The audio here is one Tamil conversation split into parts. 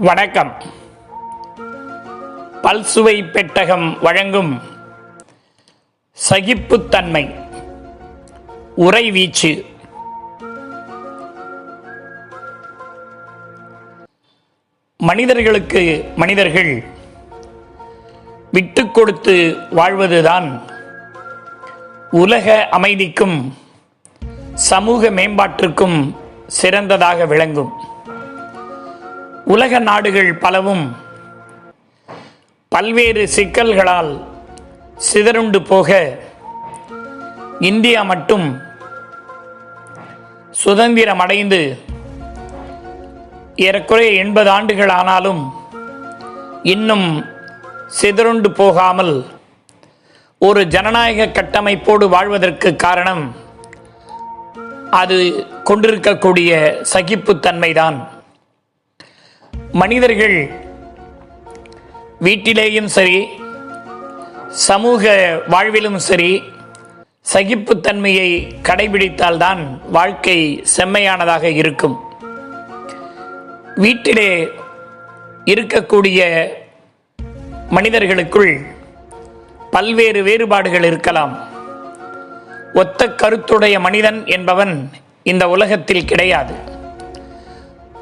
வணக்கம். பல்சுவை பெட்டகம் வழங்கும் சகிப்புத்தன்மை உறைவீச்சு. மனிதர்களுக்கு மனிதர்கள் விட்டு கொடுத்து வாழ்வதுதான் உலக அமைதிக்கும் சமூக மேம்பாட்டிற்கும் சிறந்ததாக விளங்கும். உலக நாடுகள் பலவும் பல்வேறு சிக்கல்களால் சிதறுண்டு போக, இந்தியா மட்டும் சுதந்திரம் அடைந்து ஏறக்குறைய 80 ஆண்டுகள் ஆனாலும் இன்னும் சிதறுண்டு போகாமல் ஒரு ஜனநாயக கட்டமைப்போடு வாழ்வதற்கு காரணம் அது கொண்டிருக்கக்கூடிய சகிப்புத்தன்மைதான். மனிதர்கள் வீட்டிலேயும் சரி, சமூக வாழ்விலும் சரி, சகிப்புத்தன்மையை கடைபிடித்தால்தான் வாழ்க்கை செம்மையானதாக இருக்கும். வீட்டிலே இருக்கக்கூடிய மனிதர்களுக்குள் பல்வேறு வேறுபாடுகள் இருக்கலாம். ஒத்த கருத்துடைய மனிதன் என்பவன் இந்த உலகத்தில் கிடையாது.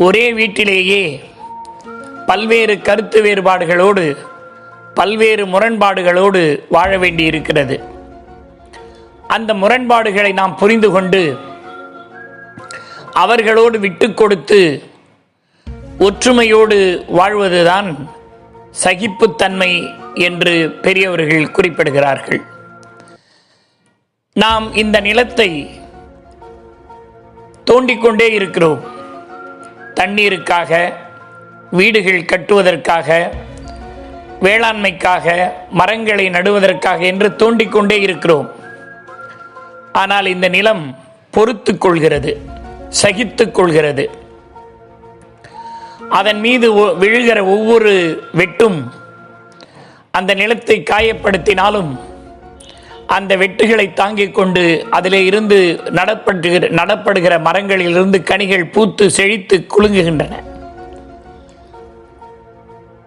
ஒரே வீட்டிலேயே பல்வேறு கருத்து வேறுபாடுகளோடு, பல்வேறு முரண்பாடுகளோடு வாழ வேண்டியிருக்கிறது. அந்த முரண்பாடுகளை நாம் புரிந்து கொண்டு அவர்களோடு விட்டு கொடுத்து ஒற்றுமையோடு வாழ்வதுதான் சகிப்புத்தன்மை என்று பெரியவர்கள் குறிப்பிடுகிறார்கள். நாம் இந்த நிலத்தை தோண்டிக்கொண்டே இருக்கிறோம். தண்ணீருக்காக, வீடுகள் கட்டுவதற்காக, வேளாண்மைக்காக, மரங்களை நடுவதற்காக என்று தோண்டிக்கொண்டே இருக்கிறோம். ஆனால் இந்த நிலம் பொறுத்து கொள்கிறது, சகித்துக் கொள்கிறது. அதன் மீது விழுகிற ஒவ்வொரு வெட்டும் அந்த நிலத்தை காயப்படுத்தினாலும் அந்த வெட்டுகளை தாங்கிக் கொண்டு அதிலே இருந்து நடப்படுகிற மரங்களிலிருந்து கனிகள் பூத்து செழித்து குலுங்குகின்றன.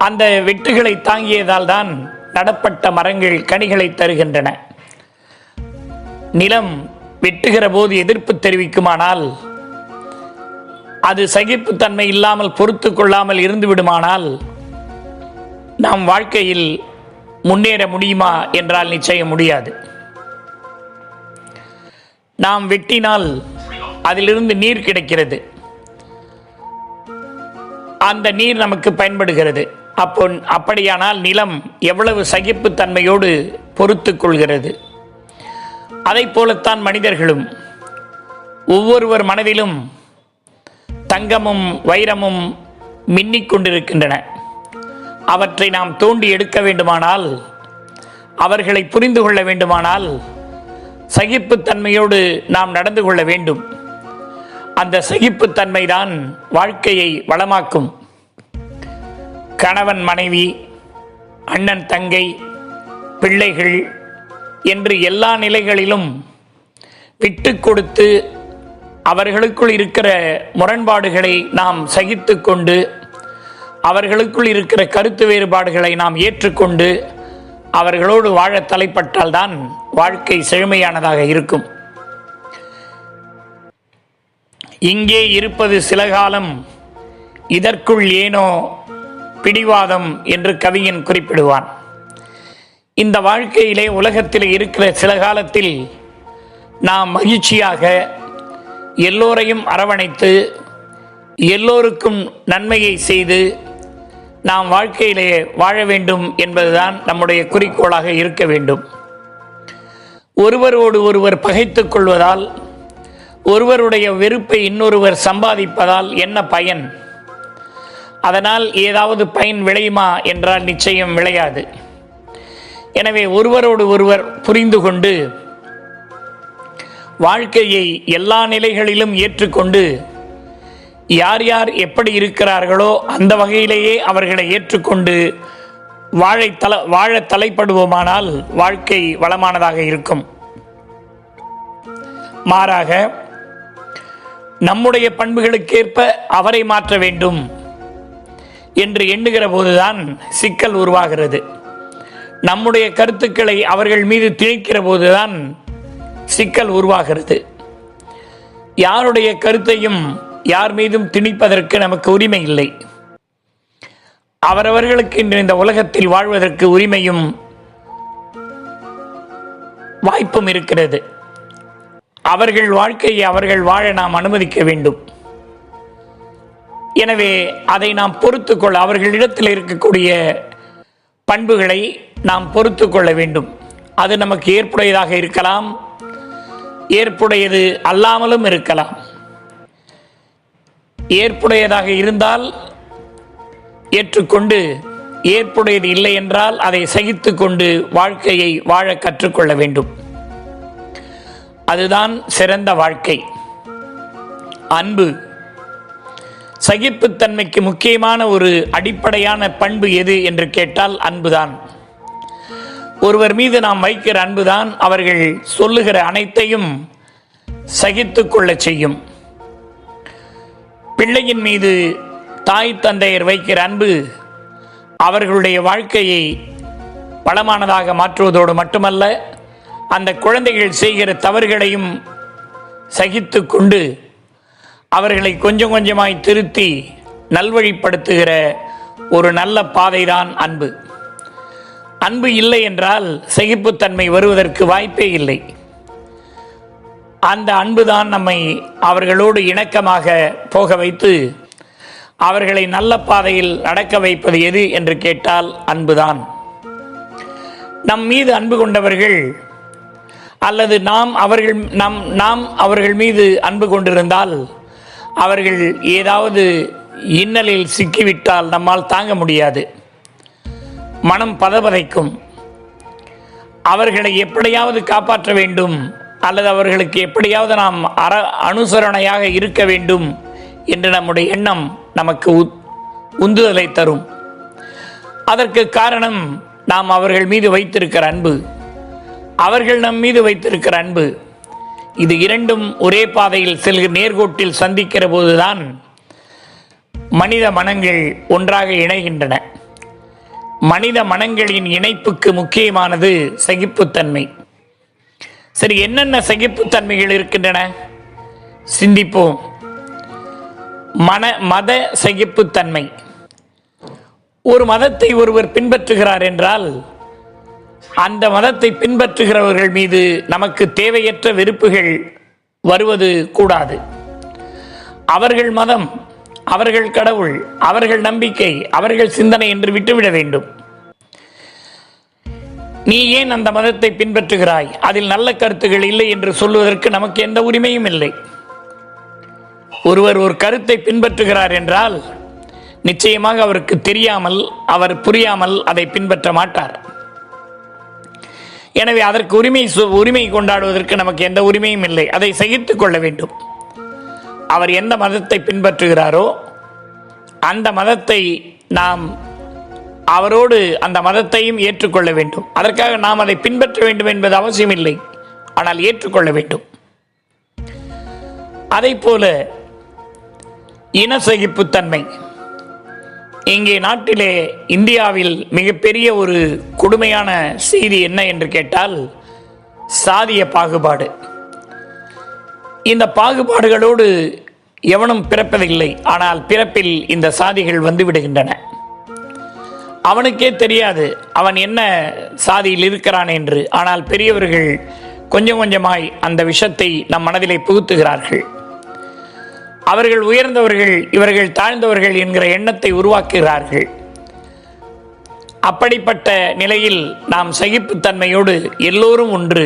அந்த வெட்டுகளை தாங்கியதால் தான் நடப்பட்ட மரங்கள் கனிகளை தருகின்றன. நிலம் வெட்டுகிற போது எதிர்ப்பு தெரிவிக்குமானால், அது சகிப்புத்தன்மை இல்லாமல் பொறுத்து கொள்ளாமல் இருந்து விடுமானால், நாம் வாழ்க்கையில் முன்னேற முடியுமா என்றால் நிச்சயம் முடியாது. நாம் வெட்டினால் அதிலிருந்து நீர் கிடைக்கிறது, அந்த நீர் நமக்கு பயன்படுகிறது. அப்படியானால் நிலம் எவ்வளவு சகிப்புத்தன்மையோடு பொறுத்து கொள்கிறது. அதை போலத்தான் மனிதர்களும். ஒவ்வொருவர் மனதிலும் தங்கமும் வைரமும் மின்னிக் கொண்டிருக்கின்றன. அவற்றை நாம் தோண்டி எடுக்க வேண்டுமானால், அவர்களை புரிந்து கொள்ள வேண்டுமானால் சகிப்புத்தன்மையோடு நாம் நடந்து கொள்ள வேண்டும். அந்த சகிப்புத்தன்மை தான் வாழ்க்கையை வளமாக்கும். கணவன் மனைவி, அண்ணன் தங்கை, பிள்ளைகள் என்று எல்லா நிலைகளிலும் விட்டு கொடுத்து அவர்களுக்குள் இருக்கிற முரண்பாடுகளை நாம் சகித்து கொண்டு, அவர்களுக்குள் இருக்கிற கருத்து வேறுபாடுகளை நாம் ஏற்றுக்கொண்டு அவர்களோடு வாழ தலைப்பட்டால்தான் வாழ்க்கை செழுமையானதாக இருக்கும். இங்கே இருப்பது சில காலம், இதற்குள் ஏனோ பிடிவாதம் என்று கவிஞன் குறிப்பிடுவான். இந்த வாழ்க்கையிலே, உலகத்திலே இருக்கிற சில காலத்தில் நாம் மகிழ்ச்சியாக எல்லோரையும் அரவணைத்து எல்லோருக்கும் நன்மையை செய்து நாம் வாழ்க்கையிலே வாழ வேண்டும் என்பதுதான் நம்முடைய குறிக்கோளாக இருக்க வேண்டும். ஒருவரோடு ஒருவர் பகைத்துக் கொள்வதால், ஒருவருடைய வெறுப்பை இன்னொருவர் சம்பாதிப்பதால் என்ன பயன்? அதனால் ஏதாவது பயன் விளையுமா என்றால் நிச்சயம் விளையாது. எனவே ஒருவரோடு ஒருவர் புரிந்து கொண்டு வாழ்க்கையை எல்லா நிலைகளிலும் ஏற்றுக்கொண்டு, யார் யார் எப்படி இருக்கிறார்களோ அந்த வகையிலேயே அவர்களை ஏற்றுக்கொண்டு வாழ தலைப்படுவோமானால் வாழ்க்கை வளமானதாக இருக்கும். மாறாக நம்முடைய பண்புகளுக்கேற்ப அவரை மாற்ற வேண்டும், என்று எண்ணுகிற போதுதான் சிக்கல் உருவாகிறது. நம்முடைய கருத்துக்களை அவர்கள் மீது திணிக்கிற போதுதான் சிக்கல் உருவாகிறது. யாருடைய கருத்தையும் யார் மீதும் திணிப்பதற்கு நமக்கு உரிமை இல்லை. அவரவர்களுக்கு இன்று இந்த உலகத்தில் வாழ்வதற்கு உரிமையும் வாய்ப்பும் இருக்கிறது. அவர்கள் வாழ்க்கையை அவர்கள் வாழ நாம் அனுமதிக்க வேண்டும். எனவே அதை நாம் பொறுத்து கொள்ள, அவர்களிடத்தில் இருக்கக்கூடிய பண்புகளை நாம் பொறுத்து கொள்ள வேண்டும். அது நமக்கு ஏற்புடையதாக இருக்கலாம், ஏற்புடையது அல்லாமலும் இருக்கலாம். ஏற்புடையதாக இருந்தால் ஏற்றுக்கொண்டு, ஏற்புடையது இல்லை என்றால் அதை சகித்து கொண்டு வாழ்க்கையை வாழ கற்றுக்கொள்ள வேண்டும். அதுதான் சிறந்த வாழ்க்கை. அன்பு. சகிப்புத்தன்மைக்கு முக்கியமான ஒரு அடிப்படையான பண்பு எது என்று கேட்டால் அன்புதான். ஒருவர் மீது நாம் வைக்கிற அன்புதான் அவர்கள் சொல்லுகிற அனைத்தையும் சகித்து கொள்ள செய்யும். பிள்ளையின் மீது தாய் தந்தையர் வைக்கிற அன்பு அவர்களுடைய வாழ்க்கையை பலமானதாக மாற்றுவதோடு மட்டுமல்ல, அந்த குழந்தைகள் செய்கிற தவறுகளையும் சகித்து கொண்டு அவர்களை கொஞ்சம் கொஞ்சமாய் திருத்தி நல்வழிப்படுத்துகிற ஒரு நல்ல பாதைதான் அன்பு. அன்பு இல்லை என்றால் சகிப்புத்தன்மை வருவதற்கு வாய்ப்பே இல்லை. அந்த அன்புதான் நம்மை அவர்களோடு இணக்கமாக போக வைத்து அவர்களை நல்ல பாதையில் நடக்க வைப்பது எது என்று கேட்டால் அன்புதான். நம் மீது அன்பு கொண்டவர்கள் அல்லது நாம் அவர்கள் மீது அன்பு கொண்டிருந்தால் அவர்கள் ஏதாவது இன்னலில் சிக்கிவிட்டால் நம்மால் தாங்க முடியாது. மனம் பதபதைக்கும். அவர்களை எப்படியாவது காப்பாற்ற வேண்டும் அல்லது அவர்களுக்கு எப்படியாவது நாம் அனுசரணையாக இருக்க வேண்டும் என்று நம்முடைய எண்ணம் நமக்கு உந்துதலை தரும். அதற்கு காரணம் நாம் அவர்கள் மீது வைத்திருக்கிற அன்பு, அவர்கள் நம் மீது வைத்திருக்கிற அன்பு. இது இரண்டும் ஒரே பாதையில் செல்கிற நேர்கோட்டில் சந்திக்கிற போதுதான் மனித மனங்கள் ஒன்றாக இணைகின்றன. மனித மனங்களின் இணைப்புக்கு முக்கியமானது சகிப்புத்தன்மை. சரி, என்னென்ன சகிப்புத்தன்மைகள் இருக்கின்றன சிந்திப்போம். மத சகிப்புத்தன்மை. ஒரு மதத்தை ஒருவர் பின்பற்றுகிறார் என்றால் அந்த மதத்தை பின்பற்றுகிறவர்கள் மீது நமக்கு தேவையற்ற வெறுப்புகள் வருவது கூடாது. அவர்கள் மதம், அவர்கள் கடவுள், அவர்கள் நம்பிக்கை, அவர்கள் சிந்தனை என்று விட்டுவிட வேண்டும். நீ ஏன் அந்த மதத்தை பின்பற்றுகிறாய், அதில் நல்ல கருத்துகள் இல்லை என்று சொல்வதற்கு நமக்கு எந்த உரிமையும் இல்லை. ஒருவர் ஒரு கருத்தை பின்பற்றுகிறார் என்றால் நிச்சயமாக அவருக்கு தெரியாமல், அவர் புரியாமல் அதை பின்பற்ற மாட்டார். எனவே அதற்கு உரிமை கொண்டாடுவதற்கு நமக்கு எந்த உரிமையும் இல்லை. அதை சகித்துக் கொள்ள வேண்டும். அவர் எந்த மதத்தை பின்பற்றுகிறாரோ அந்த மதத்தை நாம் அவரோடு அந்த மதத்தையும் ஏற்றுக்கொள்ள வேண்டும். அதற்காக நாம் அதை பின்பற்ற வேண்டும் என்பது அவசியம் இல்லை, ஆனால் ஏற்றுக்கொள்ள வேண்டும். அதைப்போல இன சகிப்புத்தன்மை. இங்கே நாட்டிலே, இந்தியாவில் மிகப்பெரிய ஒரு கொடுமையான செய்தி என்ன என்று கேட்டால் சாதிய பாகுபாடு. இந்த பாகுபாடுகளோடு எவனும் பிறப்பதில்லை, ஆனால் பிறப்பில் இந்த சாதிகள் வந்து விடுகின்றன. அவனுக்கே தெரியாது அவன் என்ன சாதியில் இருக்கிறான் என்று. ஆனால் பெரியவர்கள் கொஞ்சம் கொஞ்சமாய் அந்த விஷத்தை நம் மனதிலே புகுத்துகிறார்கள். அவர்கள் உயர்ந்தவர்கள், இவர்கள் தாழ்ந்தவர்கள் என்கிற எண்ணத்தை உருவாக்குகிறார்கள். அப்படிப்பட்ட நிலையில் நாம் சகிப்புத்தன்மையோடு எல்லோரும் ஒன்று,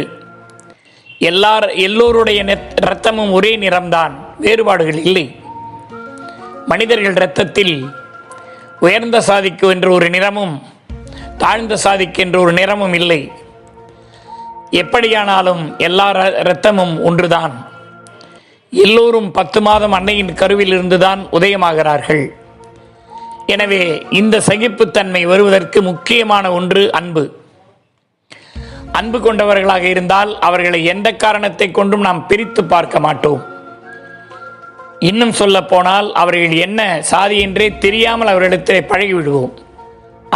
எல்லோருடைய இரத்தமும் ஒரே நிறம்தான், வேறுபாடுகள் இல்லை. மனிதர்கள் இரத்தத்தில் உயர்ந்த சாதிக்கு என்று ஒரு நிறமும் தாழ்ந்த சாதிக்கு என்று ஒரு நிறமும் இல்லை. எப்படியானாலும் எல்லா இரத்தமும் ஒன்றுதான். எல்லோரும் 10 மாதம் அன்னையின் கருவில் இருந்துதான் உதயமாகிறார்கள். எனவே இந்த சகிப்புத்தன்மை வருவதற்கு முக்கியமான ஒன்று அன்பு. அன்பு கொண்டவர்களாக இருந்தால் அவர்களை எந்த காரணத்தை கொண்டும் நாம் பிரித்து பார்க்க மாட்டோம். இன்னும் சொல்ல போனால் அவர்கள் என்ன சாதி என்றே தெரியாமல் அவர்களிடத்தில் பழகிவிடுவோம்.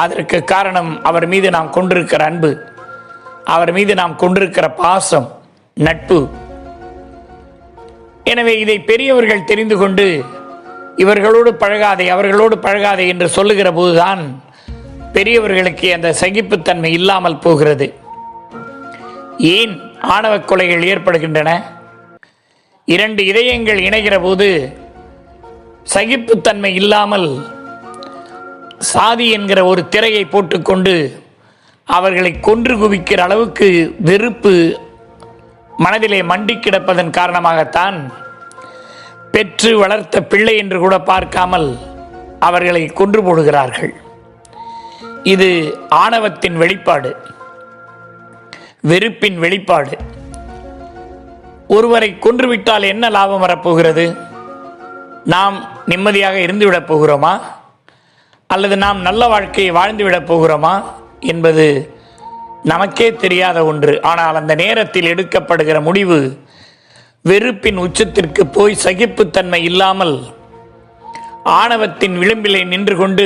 அதற்கு காரணம் அவர் மீது நாம் கொண்டிருக்கிற அன்பு, அவர் மீது நாம் கொண்டிருக்கிற பாசம், நட்பு. எனவே இதை பெரியவர்கள் தெரிந்து கொண்டு இவர்களோடு பழகாதே, அவர்களோடு பழகாதே என்று சொல்லுகிற போதுதான் பெரியவர்களுக்கு அந்த சகிப்புத்தன்மை இல்லாமல் போகிறது. ஏன் ஆணவ கொலைகள் ஏற்படுகின்றன? இரண்டு இதயங்கள் இணைகிற போது சகிப்புத்தன்மை இல்லாமல் சாதி என்கிற ஒரு திரையை போட்டுக்கொண்டு அவர்களை கொன்று குவிக்கிற அளவுக்கு வெறுப்பு மனதிலே மண்டி கிடப்பதன் காரணமாகத்தான் பெற்று வளர்த்த பிள்ளை என்று கூட பார்க்காமல் அவர்களை கொன்று போடுகிறார்கள். இது ஆணவத்தின் வெளிப்பாடு, வெறுப்பின் வெளிப்பாடு. ஒருவரை கொன்றுவிட்டால் என்ன லாபம் வரப்போகிறது? நாம் நிம்மதியாக இருந்துவிடப் போகிறோமா, அல்லது நாம் நல்ல வாழ்க்கையை வாழ்ந்துவிடப் போகிறோமா என்பது நமக்கே தெரியாத ஒன்று. ஆனால் அந்த நேரத்தில் எடுக்கப்படுகிற முடிவு வெறுப்பின் உச்சத்திற்கு போய் சகிப்புத்தன்மை இல்லாமல் ஆணவத்தின் விளிம்பிலே நின்று கொண்டு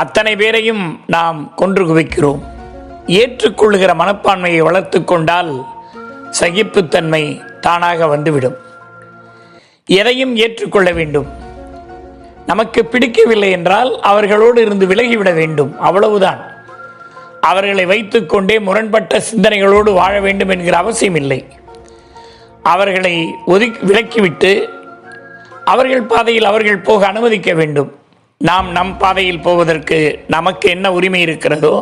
அத்தனை பேரையும் நாம் கொன்று குவிக்கிறோம். ஏற்றுக்கொள்ளுகிற மனப்பான்மையை வளர்த்து கொண்டால் சகிப்புத்தன்மை தானாக வந்துவிடும். எதையும் ஏற்றுக்கொள்ள வேண்டும். நமக்கு பிடிக்கவில்லை என்றால் அவர்களோடு இருந்து விலகிவிட வேண்டும், அவ்வளவுதான். அவர்களை வைத்துக்கொண்டே முரண்பட்ட சிந்தனைகளோடு வாழ வேண்டும் என்கிற அவசியம் இல்லை. அவர்களை விலக்கிவிட்டு அவர்கள் பாதையில் அவர்கள் போக அனுமதிக்க வேண்டும். நாம் நம் பாதையில் போவதற்கு நமக்கு என்ன உரிமை இருக்கிறதோ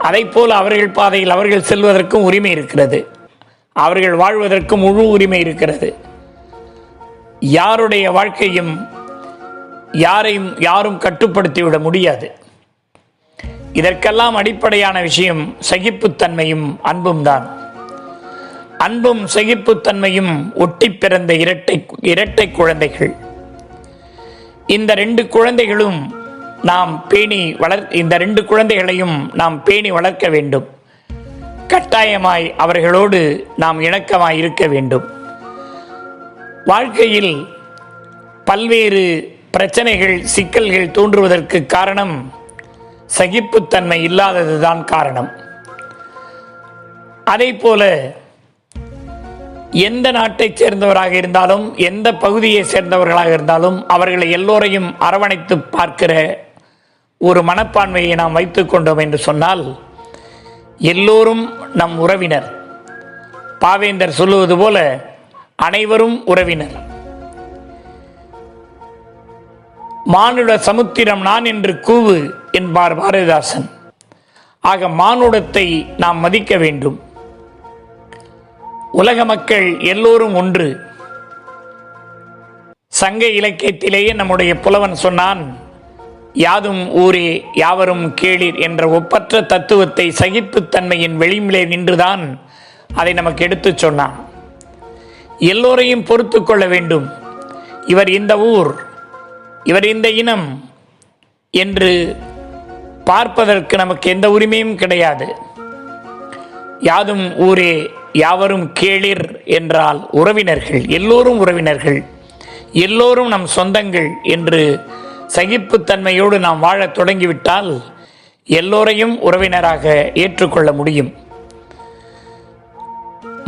அதை போல் அவர்கள் பாதையில் அவர்கள் செல்வதற்கும் உரிமை இருக்கிறது. அவர்கள் வாழ்வதற்கு முழு உரிமை இருக்கிறது. யாருடைய வாழ்க்கையும் யாரும் கட்டுப்படுத்திவிட முடியாது. இதற்கெல்லாம் அடிப்படையான விஷயம் சகிப்புத்தன்மையும் அன்பும் தான். அன்பும் சகிப்புத்தன்மையும் ஒட்டி பிறந்த இரட்டை குழந்தைகள். இந்த ரெண்டு குழந்தைகளும் இந்த ரெண்டு குழந்தைகளையும் நாம் பேணி வளர்க்க வேண்டும். கட்டாயமாய் அவர்களோடு நாம் இணக்கமாய் இருக்க வேண்டும். வாழ்க்கையில் பல்வேறு பிரச்சனைகள், சிக்கல்கள் தோன்றுவதற்கு காரணம் சகிப்புத்தன்மை இல்லாததுதான் காரணம். அதே போல எந்த நாட்டைச் சேர்ந்தவராக இருந்தாலும், எந்த பகுதியை சேர்ந்தவர்களாக இருந்தாலும் அவர்களை எல்லோரையும் அரவணைத்து பார்க்கிற ஒரு மனப்பான்மையை நாம் வைத்துக் கொண்டோம் என்று சொன்னால் எல்லோரும் நம் உறவினர். பாவேந்தர் சொல்லுவது போல அனைவரும் உறவினர். மானுட சமுத்திரம் நான் என்று கூவு என்பார் பாரதிதாசன். ஆக மானுடத்தை நாம் மதிக்க வேண்டும். உலக மக்கள் எல்லோரும் ஒன்று. சங்க இலக்கியத்திலேயே நம்முடைய புலவன் சொன்னான், யாதும் ஊரே யாவரும் கேளீர் என்ற ஒப்பற்ற தத்துவத்தை சகிப்புத்தன்மையின் வெளியிலே நின்றுதான் அதை நமக்கு எடுத்துச் சொன்னான். எல்லோரையும் பொறுத்து கொள்ள வேண்டும். இவர் இந்த ஊர், இவர் இந்த இனம் என்று பார்ப்பதற்கு நமக்கு எந்த உரிமையும் கிடையாது. யாதும் ஊரே யாவரும் கேளீர் என்றால் உறவினர்கள், எல்லோரும் உறவினர்கள், எல்லோரும் நம் சொந்தங்கள் என்று சகிப்புத்தன்மையோடு நாம் வாழத் தொடங்கிவிட்டால் எல்லோரையும் உறவினராக ஏற்றுக்கொள்ள முடியும்.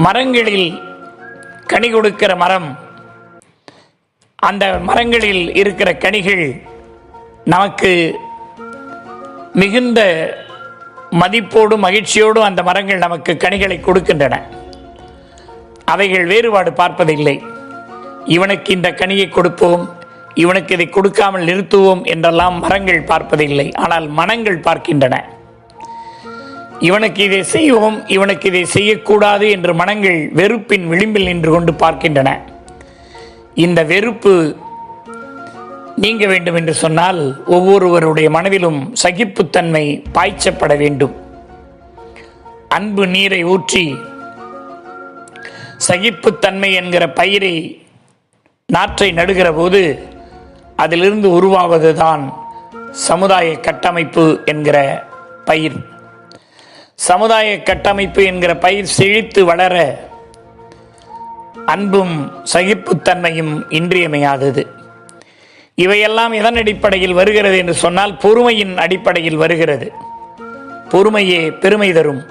மரங்களில் கனி கொடுக்கிற மரம், அந்த மரங்களில் இருக்கிற கனிகள் நமக்கு மிகுந்த மதிப்போடும் மகிழ்ச்சியோடும் அந்த மரங்கள் நமக்கு கனிகளை கொடுக்கின்றன. அவைகள் வேறுபாடு பார்ப்பதில்லை. இவனுக்கு இந்த கனியை கொடுப்போம், இவனுக்கு இதை கொடுக்காமல் நிறுத்துவோம் என்றெல்லாம் மரங்கள் பார்ப்பதில்லை. ஆனால் மனங்கள் பார்க்கின்றன. இவனுக்கு இதை செய்வோம், இவனுக்கு இதை செய்யக்கூடாது என்று மனங்கள் வெறுப்பின் விளிம்பில் நின்று கொண்டு பார்க்கின்றன. இந்த வெறுப்பு நீங்க வேண்டும் என்று சொன்னால் ஒவ்வொருவருடைய மனதிலும் சகிப்புத்தன்மை பாய்ச்சப்பட வேண்டும். அன்பு நீரை ஊற்றி சகிப்புத்தன்மை என்கிற பயிரை, நாற்றை நடுகிற போது அதிலிருந்து உருவாவதுதான் சமுதாய கட்டமைப்பு என்கிற பயிர். சமுதாய கட்டமைப்பு என்கிற பயிர் செழித்து வளர அன்பும் சகிப்புத்தன்மையும் இன்றியமையாதது. இவையெல்லாம் எதன் அடிப்படையில் வருகிறது என்று சொன்னால் பொறுமையின் அடிப்படையில் வருகிறது. பொறுமையே பெருமை தரும்.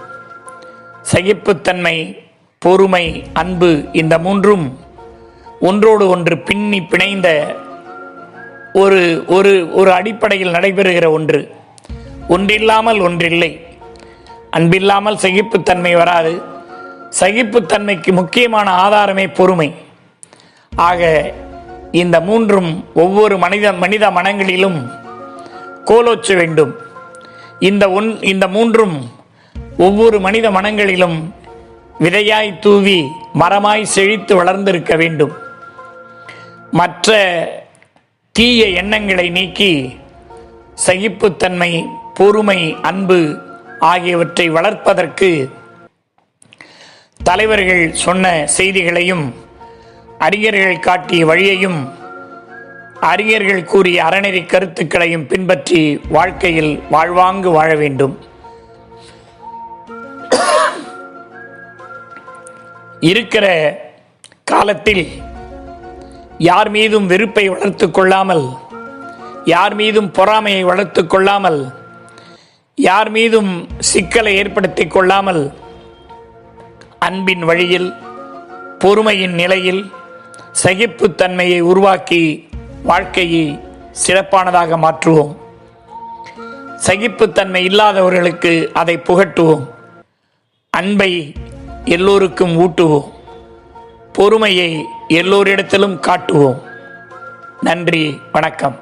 சகிப்புத்தன்மை, பொறுமை, அன்பு, இந்த மூன்றும் ஒன்றோடு ஒன்று பின்னி பிணைந்த ஒரு ஒரு ஒரு அடிப்படையில் நடைபெறுகிற ஒன்று. ஒன்றில்லாமல் ஒன்றில்லை. அன்பில்லாமல் சகிப்புத்தன்மை வராது. சகிப்புத்தன்மைக்கு முக்கியமான ஆதாரமே பொறுமை. ஆக இந்த மூன்றும் ஒவ்வொரு மனித மனங்களிலும் கோலோச்ச வேண்டும். இந்த மூன்றும் ஒவ்வொரு மனித மனங்களிலும் விதையாய் தூவி மரமாய் செழித்து வளர்ந்திருக்க வேண்டும். மற்ற தீய எண்ணங்களை நீக்கி சகிப்புத்தன்மை, பொறுமை, அன்பு ஆகியவற்றை வளர்ப்பதற்கு தலைவர்கள் சொன்ன செய்திகளையும் அறிஞர்கள் காட்டிய வழியையும் அறிஞர்கள் கூறிய அறநெறி கருத்துக்களையும் பின்பற்றி வாழ்க்கையில் வாழ்வாங்கு வாழ வேண்டும். இருக்கிற காலத்தில் யார் மீதும் வெறுப்பை வளர்த்து கொள்ளாமல், யார் மீதும் பொறாமையை வளர்த்து கொள்ளாமல், யார் மீதும் சிக்கலை ஏற்படுத்தி கொள்ளாமல் அன்பின் வழியில், பொறுமையின் நிலையில் சகிப்புத்தன்மையை உருவாக்கி வாழ்க்கையை சிறப்பானதாக மாற்றுவோம். சகிப்புத்தன்மை இல்லாதவர்களுக்கு அதை புகட்டுவோம். அன்பை எல்லோருக்கும் ஊட்டுவோம். பொறுமையை எல்லோரிடத்திலும் காட்டுவோம். நன்றி, வணக்கம்.